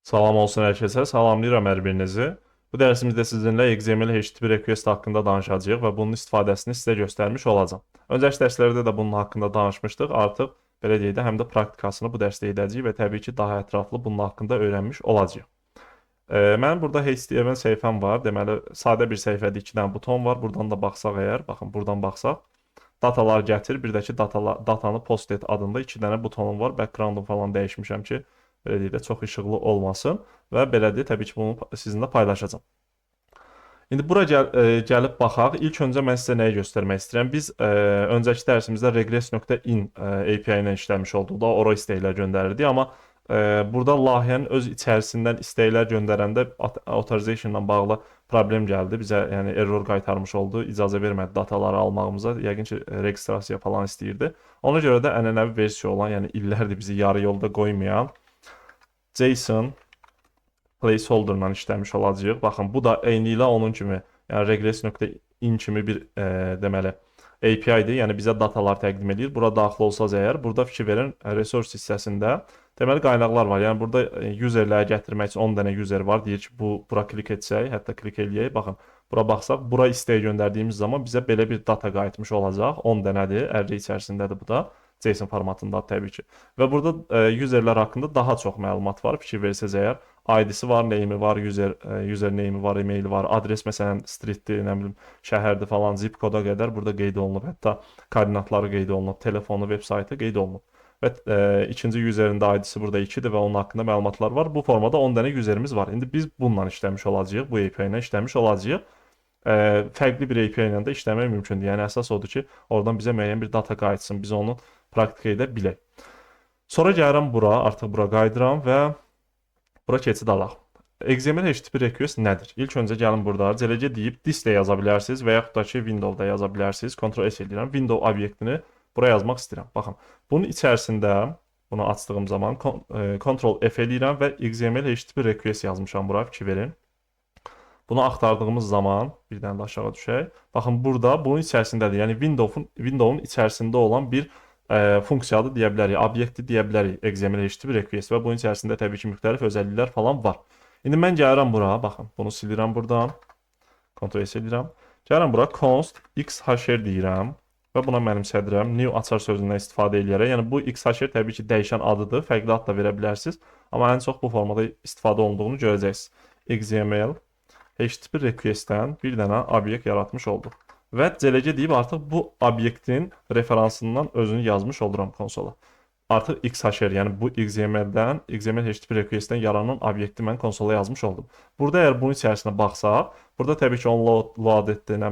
Salam olsun hər kəsə, salamlayıram hər birinizi. Bu dərsimizdə sizinlə XML HTTP request haqqında danışacağıq və bunun istifadəsini sizə göstərmiş olacağam. Öncəki dərslərdə də bunun haqqında danışmışdıq. Artıq belə deyək də həm də praktikasını bu dərsdə edəcəyik və təbii ki, daha ətraflı bunun haqqında öyrənmiş olacağıq. Mənim burada HTML səhifəm var. Deməli, sadə bir səhifədə 2 dənə buton var. Buradan da baxsaq əgər, baxın buradan baxsaq, datalar gətir, bir də ki, datanı post et adında 2 dənə butonum var. Background'um falan dəyişmişəm ki, belə deyək də çox işıqlı olmasın və belədir, təbii ki, bunu sizinlə paylaşacağam. İndi bura gəlib baxaq. İlk öncə mən sizə nəyi göstərmək istəyirəm? Biz öncəki dərsimizdə regress.in API ilə işləmiş olduq da, ora istəklər göndərirdik, amma burada layihənin öz içərisindən istəklər göndərəndə authorization ilə bağlı problem gəldi. Bizə yəni error qaytarmış oldu, icazə vermədi dataları almağımıza. Yəqin ki, registrasiya falan istəyirdi. Ona görə də ənənəvi versiya olan, yəni illərdir bizi yarı yolda qoymayan JSON placeholder-la işləmiş olacağıq. Baxın, bu da eyni ilə onun kimi, yəni regress.in kimi bir deməli API-dir. Yəni bizə datalar təqdim edir. Bura daxil olsaz əgər, burada fikir verin, resource hissəsində deməli qaynaqlar var. Yəni burada userləri gətirmək üçün 10 dənə user var. Deyir ki, bura klik etsək, hətta klik eləyək. Baxın, bura baxsaq, bura istəyə göndərdiyimiz zaman bizə belə bir data qayıtmış olacaq. 10 dənədir, array içərisindədir bu da. JSON formatında təbii ki. Və burada userlər haqqında daha çox məlumat var. Fikir versəz əgər, ID-si var, name-i var, user name-i var, e-mail var, adres məsələn streetdir, nə bilim, şəhərdir falan, zip koda qədər burada qeyd olunub, hətta koordinatları qeyd olunub, telefonu, veb saytı qeyd olunub. Və ikinci userin də ID-si burada 2-dir və onun haqqında məlumatlar var. Bu formada 10 dənə userimiz var. İndi biz bununla işləmiş olacağıq, bu API ilə işləmiş olacağıq. Fərqli bir API ilə də işləmək mümkündür. Yəni əsas odur ki, oradan bizə müəyyən bir data qayıtsın, biz onu praktika edə bilək. Sonra gəlirəm bura, artıq bura qayıdıram və bura keçid alaq. XML HTTP request nədir? İlk öncə gəlin burada CLC deyib disk də yaza bilərsiniz və yaxud da ki, Windows-da yaza bilərsiniz. Ctrl-S edirəm. Windows obyektini bura yazmaq istəyirəm. Baxın, bunun içərisində bunu açdığım zaman Ctrl-F eləyirəm və XML HTTP request yazmışam bura, fikir verin. Bunu axtardığımız zaman bir dənə də aşağı düşək. Baxın, burada bunun içərisindədir. Yəni Windows-un içərisində olan bir funksiyadır deyə bilərik, obyekti deyə bilərik XML HTTP request və bunun içərisində təbii ki, müxtəlif özəlliklər falan var. İndi mən gəlirəm bura, baxın, bunu silirəm buradan, Ctrl-S edirəm. Gəlirəm bura, const xhr deyirəm və buna mənimsədirəm. New açar sözündən istifadə edərək. Yəni bu xhr təbii ki, dəyişən adıdır, fərqli ad da verə bilərsiniz, amma ən çox bu formada istifadə olunduğunu görəcəksiniz. XML HTTP request-dən bir dənə obyekt yaratmış olduq. Və CLC deyib artıq bu obyektin referansından özünü yazmış oluram konsola. Artıq XHR, yəni bu XML-dən, XML HTTP request-dən yaranan obyekti mən konsola yazmış oldum. Burada əgər bunun içərisinə baxsaq, burada təbii ki, onLoaded-dir,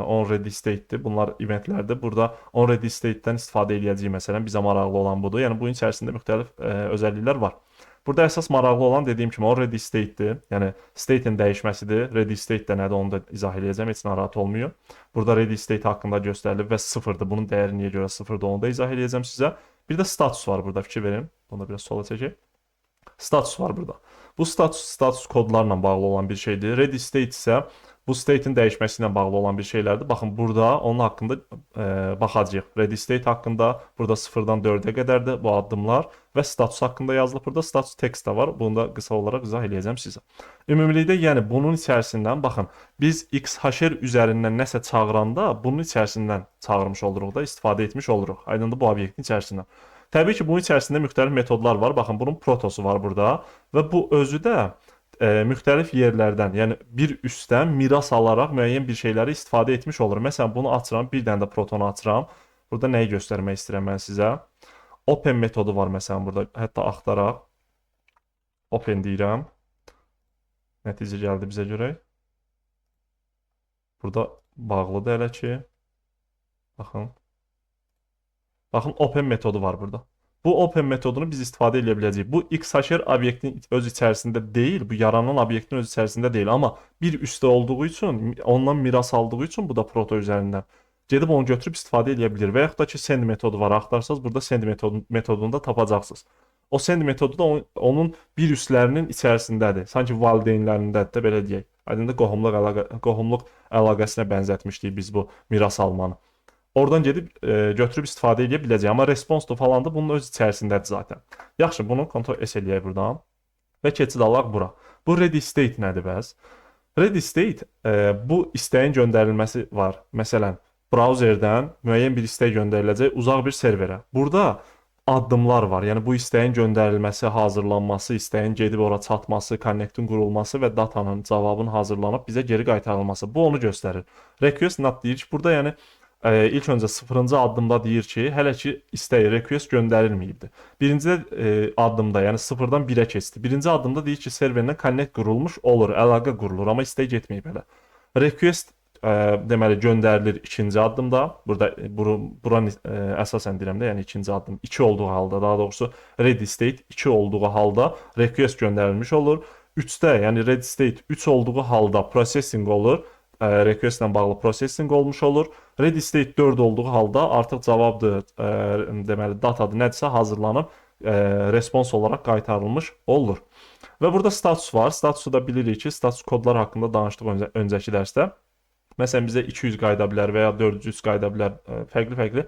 onReady state-dir. Bunlar eventlərdir. Burada onReady state-dən istifadə edəcəyik məsələn, bizə maraqlı olan budur. Yəni bunun içərisində müxtəlif özəlliklər var. Burada əsas maraqlı olan dediyim kimi o ready state-dir. Yəni state-in dəyişməsidir. Ready state də nədir onu da izah edəcəm, heç narahat olmuyor. Burada ready state haqqında göstərilib və sıfırdır. Bunun dəyəri niyə görə sıfırdır onu da izah edəcəm sizə. Bir də status var burada, fikir verin. Bunu da biraz sola çəkək. Status var burada. Bu status kodlarla bağlı olan bir şeydir. Ready state isə bu state'in dəyişməsi ilə bağlı olan bir şeylərdir. Baxın, burada onun haqqında baxacağıq. Ready state haqqında burada 0-dan 4-ə qədərdir bu addımlar və status haqqında yazılıb. Burada status text də var. Bunu da qısa olaraq izah edəcəm sizə. Ümumilikdə, yəni bunun içərisindən baxın, biz XHR üzərindən nəsə çağıranda bunun içərisindən çağırmış oluruq da, istifadə etmiş oluruq. Aydındır, bu obyektin içərisindən. Təbii ki, bunun içərisində müxtəlif metodlar var. Baxın, bunun protosu var burada və bu özü də müxtəlif yerlərdən, yəni bir üstdən miras alaraq müəyyən bir şeyləri istifadə etmiş olur. Məsələn, bunu açıram, bir dənə də protonu açıram. Burada nəyi göstərmək istəyirəm mən sizə? Open metodu var məsələn burada. Hətta axtaraq. Open deyirəm. Nəticə gəldi bizə görək. Burada bağlıdır hələ ki. Baxın. Baxın, open metodu var burada. Bu open metodunu biz istifadə edə biləcəyik. Bu XHR obyektin öz içərisində deyil, bu yaranan obyektin öz içərisində deyil, amma bir üstdə olduğu üçün, ondan miras aldığı üçün bu da proto üzərindən gedib onu götürüb istifadə edə bilir. Və yaxud da ki, send metodu var, axtarsanız burada send metodunu da tapacaqsınız. O send metodu da onun bir üstlərinin içərisindədir. Sanki valideynlərindədir də, belə deyək. Aydındır, qohumluq əlaqəsinə bənzətmişdik biz bu miras almanı. Oradan gedib götürüb istifadə edə biləcək. Amma response falan da bunun öz içərisindədir zaten. Yaxşı, bunu Ctrl-S eləyək buradan. və keçid alaq bura. Bu ready state nədir bəs? Ready state bu istəyin göndərilməsi var. Məsələn, brauzerdən müəyyən bir istək göndəriləcək uzaq bir serverə. Burada addımlar var. Yəni bu istəyin göndərilməsi, hazırlanması, istəyin gedib ora çatması, connectin qurulması və datanın, cavabın hazırlanıb bizə geri qaytarılması. Bu onu göstərir. Request not deyir ki, burada yəni ilk öncə 0-cı addımda deyir ki, hələ ki istək request göndərilməyibdi. Birinci addımda, yəni 0-dan 1-ə keçdi. Birinci addımda deyir ki, serverlə connect qurulmuş olur, əlaqə qurulur, amma istək getməyib hələ. Request deməli göndərilir ikinci addımda. Burada buranı əsasən deyirəm də, yəni ikinci addım 2 olduğu halda, daha doğrusu ready state 2 olduğu halda request göndərilmiş olur. 3-də, yəni ready state 3 olduğu halda processing olur. Request ilə bağlı processing olmuş olur. Ready state 4 olduğu halda artıq cavabdır, deməli datadır nədirsə hazırlanıb respons olaraq qaytarılmış olur. Və burada status var. Statusu da bilirik ki, status kodlar haqqında danışdıq öncəki dərsdə. Məsələn, bizə 200 qayıda bilər və ya 400 qayıda bilər, fərqli-fərqli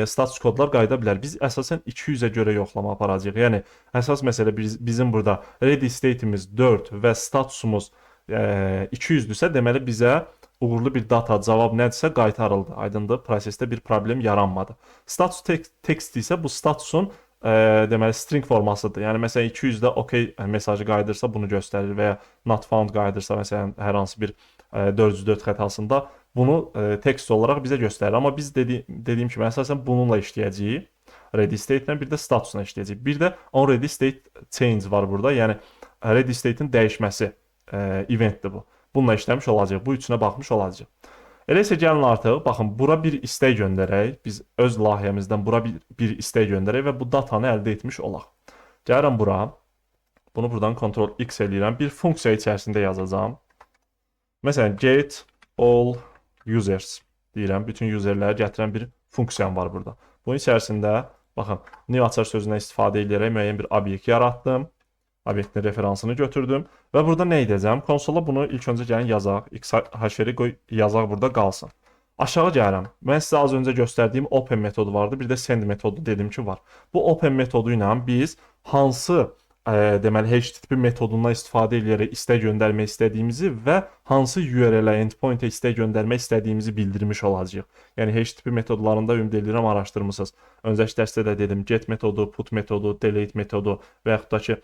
status kodlar qayıda bilər. Biz əsasən 200-ə görə yoxlama aparacağıq. Yəni, əsas məsələ bizim burada ready state'imiz 4 və statusumuz 200-dürsə, deməli bizə uğurlu bir data, cavab nədirsə qaytarıldı. Aydındır, prosesdə bir problem yaranmadı. Status text isə bu statusun deməli string formasıdır. Yəni məsələn 200-də OK mesajı qayıdırsa bunu göstərir və ya not found qayıdırsa məsələn hər hansı bir 404 xətasında bunu text olaraq bizə göstərir. Amma biz dediyim kimi əsasən bununla işləyəcəyik. Ready state ilə bir də statusla işləyəcəyik. Bir də on ready state change var burada. Yəni ready state'in dəyişməsi eventdir bu. Bununla işləmiş olacaq. Bu üçünə baxmış olacaq. Elə isə gəlin artıq, baxın, bura bir istək göndərək. Biz öz layihəmizdən bura bir istək göndərək və bu datanı əldə etmiş olaq. Gəlirəm bura. Bunu buradan Ctrl X eləyirəm. Bir funksiya içərisində yazacağam. Məsələn, get all users deyirəm. Bütün userləri gətirən bir funksiyam var burada. Bunun içərisində, baxın, new açar sözündən istifadə edərək müəyyən bir obyekt yaratdım. Obyektin referansını götürdüm və burada nə edəcəm? Konsola bunu ilk öncə gəlin yazaq. XHR qoy yazaq burada qalsın. Aşağı gəlirəm. Mən sizə az öncə göstərdiyim open metodu vardı. Bir də send metodu dedim ki var. Bu open metodu ilə biz hansı deməli HTTP metodundan istifadə edərək istək göndərmək istədiyimizi və hansı URL-ə, endpoint-ə istək göndərmək istədiyimizi bildirmiş olacağıq. Yəni HTTP metodlarında ümid edirəm araşdırmısınız. Öncəki dərsdə də dedim get metodu, put metodu, delete metodu və yaxud da ki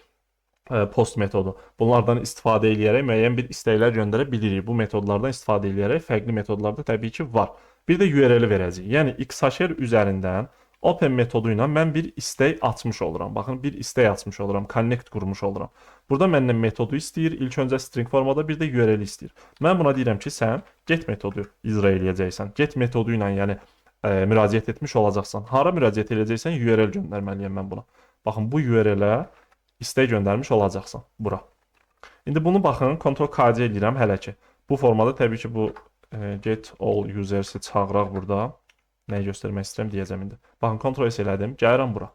post metodu. Bunlardan istifadə edərək müəyyən bir istəklər göndərə bilirik. Bu metodlardan istifadə edərək fərqli metodlarda təbii ki var. Bir də URL-i verəcəyik. Yəni XHR üzərindən open metodu ilə mən bir istək açmış oluram. Baxın, bir istək açmış oluram, connect qurmuş oluram. Burada məndən metodu istəyir, ilk öncə string formada, bir də URL istəyir. Mən buna deyirəm ki, sən get metodu icra edəcəksən. Get metodu ilə yəni müraciət etmiş olacaqsan. Hara müraciət edəcəksən, URL göndərməliyəm mən buna. Baxın, bu URL-ə istək göndərmiş olacaqsan bura. İndi bunu baxın, Ctrl-KC edirəm hələ ki. Bu formada təbii ki, bu get all users-i çağıraq burada. Nəyi göstərmək istəyirəm deyəcəm indi. Baxın, Ctrl-S elədim, gəlirəm bura.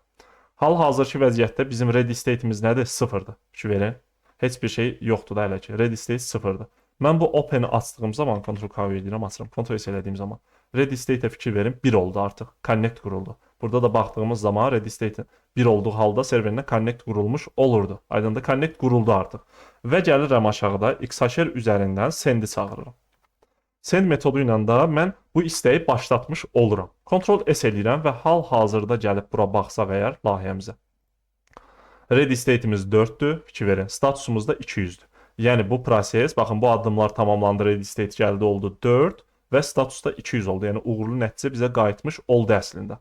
Hal-hazırki vəziyyətdə bizim ready state-imiz nədir? 0-dır. Fikir verin. Heç bir şey yoxdur da hələ ki. Ready state 0-dır. Mən bu open-i açdığım zaman, Ctrl-K edirəm, açıram. Ctrl-S elədiyim zaman ready state-ə fikir verin, 1 oldu artıq. Connect quruldu. Burada da baxdığımız zaman ready state 1 olduğu halda serverinə connect qurulmuş olurdu. Aydındır, connect quruldu artıq. Və gəlirəm aşağıda XHR üzərindən send-i çağırıram. Send metodu ilə də mən bu istəyi başlatmış oluram. Ctrl-S eləyirəm və hal-hazırda gəlib bura baxsaq əgər layihəmizə. Ready state-imiz 4-dür, fikir verin. Statusumuz da 200-dür. Yəni bu proses, baxın bu addımlar tamamlandı, ready state gəldi oldu 4 və statusda 200 oldu. Yəni uğurlu nəticə bizə qayıtmış oldu əslində.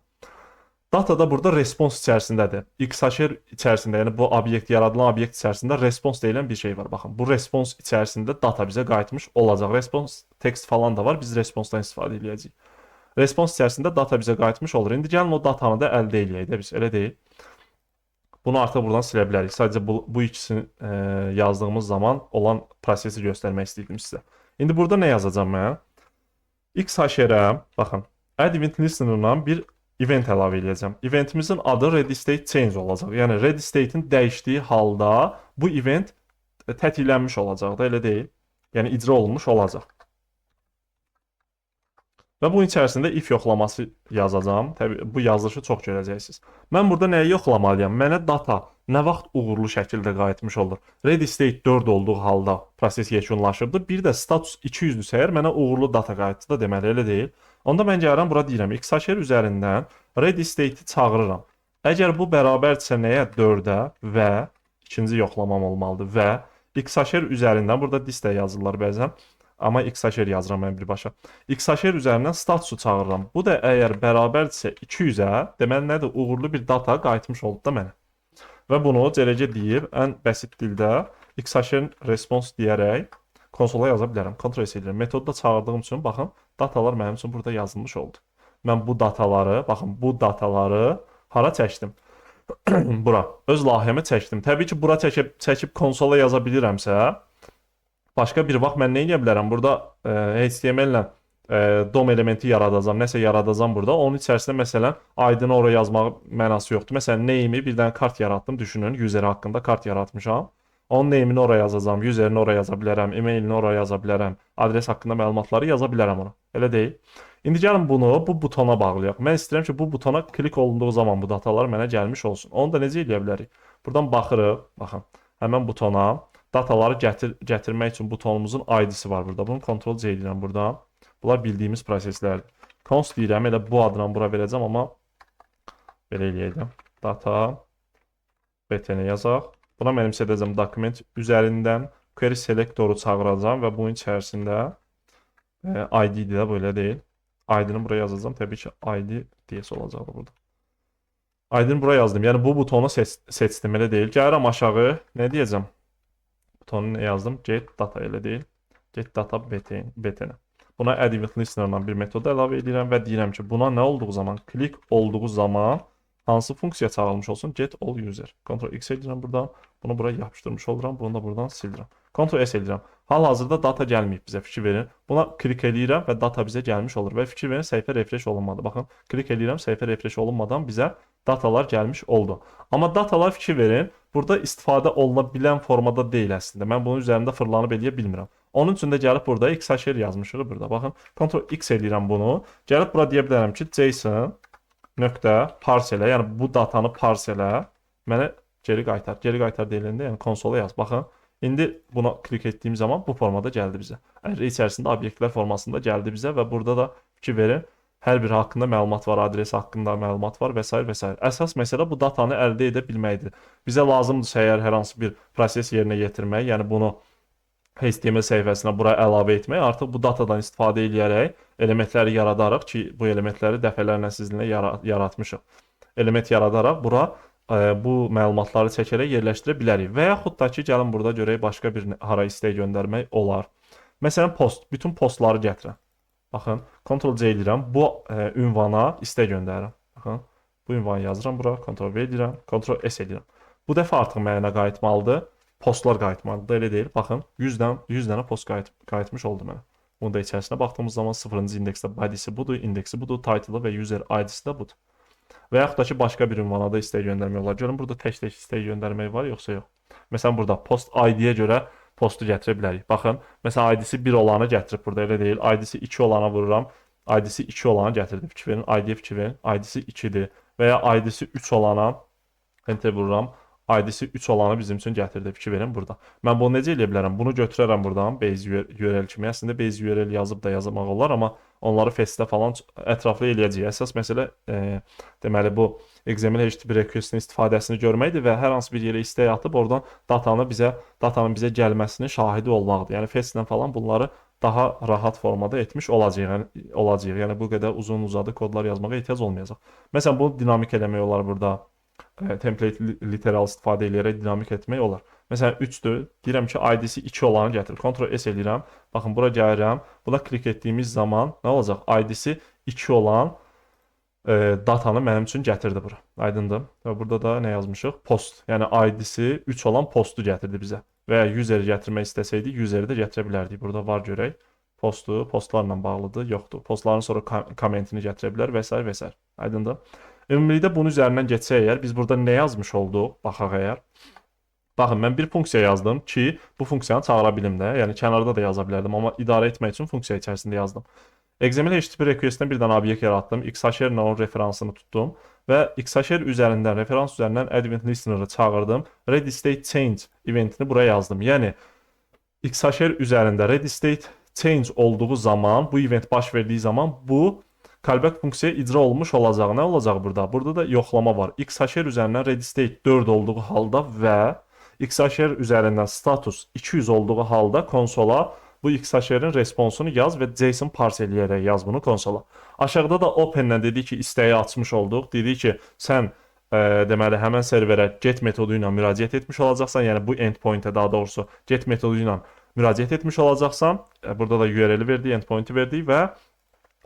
Data da burada respons içərisindədir. XHR içərisində, yəni bu obyekt, yaradılan obyekt içərisində respons deyilən bir şey var. Baxın, bu respons içərisində data bizə qayıtmış olacaq. Respons text falan da var, biz responsdan istifadə edəcəyik. Respons içərisində data bizə qayıtmış olur. İndi gəlin o datanı da əldə edək də biz, elə deyil. Bunu artıq buradan silə bilərik. Sadəcə bu ikisini yazdığımız zaman olan prosesi göstərmək istəyirdim sizə. İndi burada nə yazacağım mən? XHR-ə, baxın, add event listener-dan bir event əlavə edəcəm. Eventimizin adı ready state change olacaq. Yəni ready state-in dəyişdiyi halda bu event tətiklənmiş olacaq da, elə deyil. Yəni icra olunmuş olacaq. Və bunun içərisində if yoxlaması yazacağam. Təbii bu yazılışı çox görəcəksiniz. Mən burada nəyi yoxlamalıyam? Mənə data nə vaxt uğurlu şəkildə qayıtmış olur? Ready state 4 olduğu halda proses yekunlaşıbdı. Bir də status 200-dürsə əgər mənə uğurlu data qayıtdı da deməli elə deyil. Onda mən gəlirəm bura deyirəm Xashare üzərindən ready state-i çağırıram. Əgər bu bərabərdirsə nəyə? 4-ə və ikinci yoxlamam olmalıdır və Xashare üzərindən burada listə yazırlar bəzən. Amma Xashare yazıram mən birbaşa. Xashare üzərindən statusu çağırıram. Bu da əgər bərabərdirsə 200-ə, deməli nədir? Uğurlu bir data qayıtmış oldu da mənə. Və bunu CLC deyib ən bəsit dildə Xashare response deyərək konsola yaza bilərəm. Ctrl S edirəm. Metodu da çağırdığım üçün baxın, datalar mənim üçün burada yazılmış oldu. Mən bu dataları, baxın, bu dataları hara çəkdim? Bura. Öz layihəmə çəkdim. Təbii ki, bura çəkib konsola yaza bilirəmsə, başqa bir vaxt mən nə edə bilərəm? Burada HTML ilə DOM elementi yaradacağam, nəsə yaradacağam burada. Onun içərisində məsələn ID-ni oraya yazmaq mənası yoxdur. Məsələn, name-i bir dənə kart yaratdım, düşünün, user haqqında kart yaratmışam. Onun name-ini oraya yazacağam, user-ini oraya yaza bilərəm, email-ini oraya yaza bilərəm, adres haqqında məlumatları yaza bilərəm ona. Elə deyil. İndi gəlin bunu bu butona bağlayaq. Mən istəyirəm ki, bu butona klik olunduğu zaman bu datalar mənə gəlmiş olsun. Onu da necə edə bilərik? Buradan baxırıq, baxın, həmən butona dataları gətirmək üçün butonumuzun ID-si var burada. Bunu Ctrl C edirəm buradan. Bunlar bildiyimiz proseslərdir. Const deyirəm, elə bu adla bura verəcəm, amma belə eləyəcəm. Data btn yazaq. Buna mənimsə edəcəm dokument üzərindən query selectoru çağıracağam və bunun içərisində ID də belə deyil. ID-ni buraya yazacağam. Təbii ki, ID DS olacaq burada. ID-ni buraya yazdım. Yəni bu butonu seçdim, elə deyil. Gəlirəm aşağı, nə deyəcəm? Butonunu yazdım. Get data elə deyil. Get data btn. Buna add event listener-dan bir metodu əlavə edirəm və deyirəm ki, buna nə olduğu zaman, klik olduğu zaman hansı funksiya çağırılmış olsun? Get all user. Ctrl X edirəm buradan. Bunu buraya yapışdırmış oluram. Bunu da buradan sildirəm. Ctrl S edirəm. Hal-hazırda data gəlməyib bizə, fikir verin. Buna klik eləyirəm və data bizə gəlmiş olur. Və fikir verin, səhifə refresh olunmadı. Baxın, klik eləyirəm, səhifə refresh olunmadan bizə datalar gəlmiş oldu. Amma datalar fikir verin, burada istifadə oluna bilən formada deyil əslində. Mən bunun üzərində fırlanıb eləyə bilmirəm. Onun üçün də gəlib burada Xashare yazmışıq burada. Baxın, Ctrl X eləyirəm bunu. Gəlib bura deyə bilərəm ki, JSON nöqtə parselə, yəni bu datanı parselə mənə geri qaytar. Geri qaytar deyiləndə, yəni konsola yaz. Baxın, indi buna klik etdiyim zaman bu formada gəldi bizə. Array içərisində obyektlər formasında gəldi bizə və burada da fikir verin, hər biri haqqında məlumat var, adres haqqında məlumat var və s. və s. Əsas məsələ bu datanı əldə edə bilməkdir. Bizə lazımdırsa əgər hər hansı bir proses yerinə yetirmək, yəni bunu HTML səhifəsinə bura əlavə etmək, artıq bu datadan istifadə edərək elementləri yaradaraq ki, bu elementləri dəfələrlə sizinlə yaratmışıq. Element yaradaraq bura bu məlumatları çəkərək yerləşdirə bilərik. Və yaxud da ki, gəlin burada görək başqa bir hara istək göndərmək olar. Məsələn, post, bütün postları gətirəm. Baxın, Ctrl C edirəm, bu ünvana istək göndərirəm. Baxın, bu ünvanı yazıram bura, Ctrl V edirəm, Ctrl S edirəm. Bu dəfə artıq mənə qayıtmalıdır. Postlar qayıtmalıdır, elə deyil. Baxın, 100 dənə post qayıtmış oldu mənə. Bunun da içərisinə baxdığımız zaman 0-cı indeksdə body'si budur, indeksi budur, title və user ID-si də budur. Və yaxud da ki, başqa bir ünvana da istək göndərmək olar. Görün, burada tək-tək istək göndərmək var, yoxsa yox. Məsələn, burada post ID-yə görə postu gətirə bilərik. Baxın, məsələn, ID-si 1 olanı gətirib burada, elə deyil. ID-si 2 olana vururam, ID-si 2 olanı gətirdi. Fikir verin, ID-yə fikir verin, ID-si 2-dir. Və ya ID-si 3 olana enter vururam. ID-si 3 olanı bizim üçün gətirdi. Fikir verin burada. Mən bunu necə edə bilərəm? Bunu götürərəm buradan base URL kimi. Əslində base URL yazıb da yazmaq olar, amma onları festdə falan ətraflı eləyəcəyik. Əsas məsələ deməli bu XML HTTP request-in istifadəsini görməkdir və hər hansı bir yerə istək atıb oradan datanın bizə gəlməsinin şahidi olmaqdır. Yəni festlə falan bunları daha rahat formada etmiş olacağıq. Yəni bu qədər uzun-uzadı kodlar yazmağa ehtiyac olmayacaq. Məsələn, bunu dinamik eləmək olar burada. Template literal istifadə edərək dinamik etmək olar. Məsələn 3-dür. Deyirəm ki, ID-si 2 olanı gətir. Ctrl S eləyirəm. Baxın, bura gəlirəm. Buna klik etdiyimiz zaman nə olacaq? ID-si 2 olan datanı mənim üçün gətirdi bura. Aydındır. Və burada da nə yazmışıq? Post. Yəni ID-si 3 olan postu gətirdi bizə. Və ya user-i gətirmək istəsəydik, user-i də gətirə bilərdik. Burada var görək. Postu, postlarla bağlıdır, yoxdur. Postların sonra kommentini gətirə bilər və s. və s. Aydındır. Ümumilikdə bunun üzərindən geçsək əgər, biz burada nə yazmış olduq? Baxaq əgər. Baxın, mən bir funksiya yazdım ki, bu funksiyanı çağıra bilim də. Yəni, kənarda da yaza bilərdim, amma idarə etmək üçün funksiya içərisində yazdım. XML HTTP requestdən bir dənə obyekt yaratdım. XHR ilə onun referansını tutdum və XHR üzərindən, referans üzərindən add event listener-ı çağırdım. Ready state change eventini buraya yazdım. Yəni XHR üzərində ready state change olduğu zaman, bu event baş verdiyi zaman bu callback funksiyaya icra olmuş olacaq. Nə olacaq burada? Burada da yoxlama var. XHR üzərindən ready state 4 olduğu halda və XHR üzərindən status 200 olduğu halda konsola bu XHR-in responsunu yaz və JSON parse eləyərək yaz bunu konsola. Aşağıda da open-lə dedi ki, istəyi açmış olduq. Dedi ki, sən deməli həmən serverə get metodu ilə müraciət etmiş olacaqsan, yəni bu endpoint-ə daha doğrusu get metodu ilə müraciət etmiş olacaqsan. Burada da URL-i verdi, endpoint-i verdi və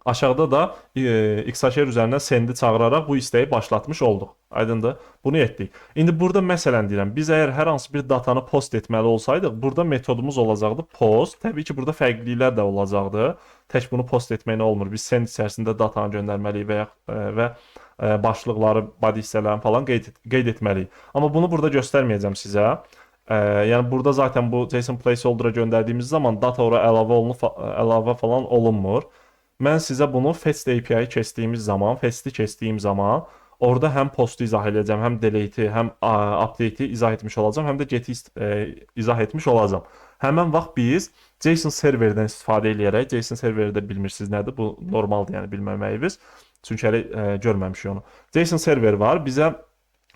aşağıda da XHR üzərindən send-i çağıraraq bu istəyi başlatmış olduq. Aydındır? Bunu etdik. İndi burada məsələn deyirəm, biz əgər hər hansı bir datanı post etməli olsaydıq, burada metodumuz olacaqdı post. Təbii ki, burada fərqliliklər də olacaqdı. Tək bunu post etməklə olmur. Biz send içərisində datanı göndərməliyik və başlıqları, body hissələrini falan qeyd etməliyik. Amma bunu burada göstərməyəcəm sizə. Yəni burada zaten bu JSON placeholder-a göndərdiyimiz zaman data ora əlavə falan olunmur. Mən sizə bunu fetch API keçdiyim zaman orada həm postu izah edəcəm, həm delete'i, həm update'i izah etmiş olacağam, həm də get'i izah etmiş olacağam. Həmən vaxt biz JSON serverdən istifadə edərək, JSON serveri də bilmirsiniz nədir? Bu normaldır, yəni bilməməyiniz. Çünki hələ görməmişik onu. JSON server var. Bizə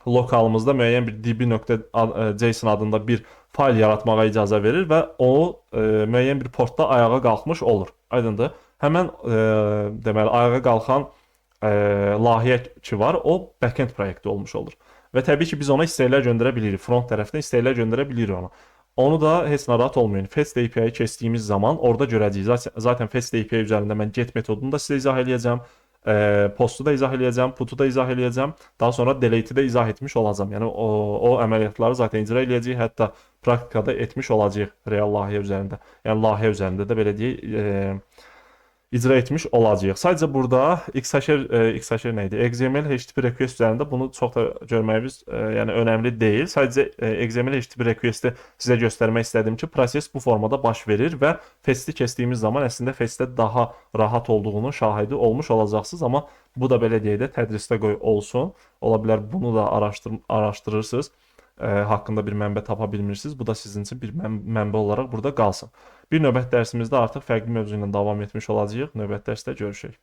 lokalımızda müəyyən bir db.json adında bir fayl yaratmağa icazə verir və o müəyyən bir portda ayağa qalxmış olur. Aydındır? Həmən deməli ayağa qalxan layihə ki var, o backend proyekti olmuş olur. Və təbii ki, biz ona istəklər göndərə bilirik. Front tərəfdən istəklər göndərə bilirik ona. Onu da heç narahat olmayın. Fetch API keçdiyimiz zaman orada görəcəyik. Zaten Fetch API üzərində mən get metodunu da sizə izah edəcəm. Postu da izah edəcəm, putu da izah edəcəm. Daha sonra delete'i də izah etmiş olacağam. Yəni o əməliyyatları zaten icra edəcəyik, hətta praktikada etmiş olacağıq real layihə üzərində. Yəni layihə üzərində də belə deyək, icra etmiş olacağıq. Sadəcə burada XHR nə idi? XML HTTP request üzərində bunu çox da görməyimiz yəni önəmli deyil. Sadəcə XML HTTP request'i sizə göstərmək istədim ki, proses bu formada baş verir və fetch'i keçdiyimiz zaman əslində fetch'də daha rahat olduğunu şahidi olmuş olacaqsınız. Amma bu da belə deyək də tədrisdə qoy olsun. Ola bilər bunu da araşdırırsınız. Haqqında bir mənbə tapa bilmirsiniz. Bu da sizin üçün bir mənbə olaraq burada qalsın. Bir növbət dərsimizdə artıq fərqli mövzu ilə davam etmiş olacağıq. Növbət dərsdə görüşək.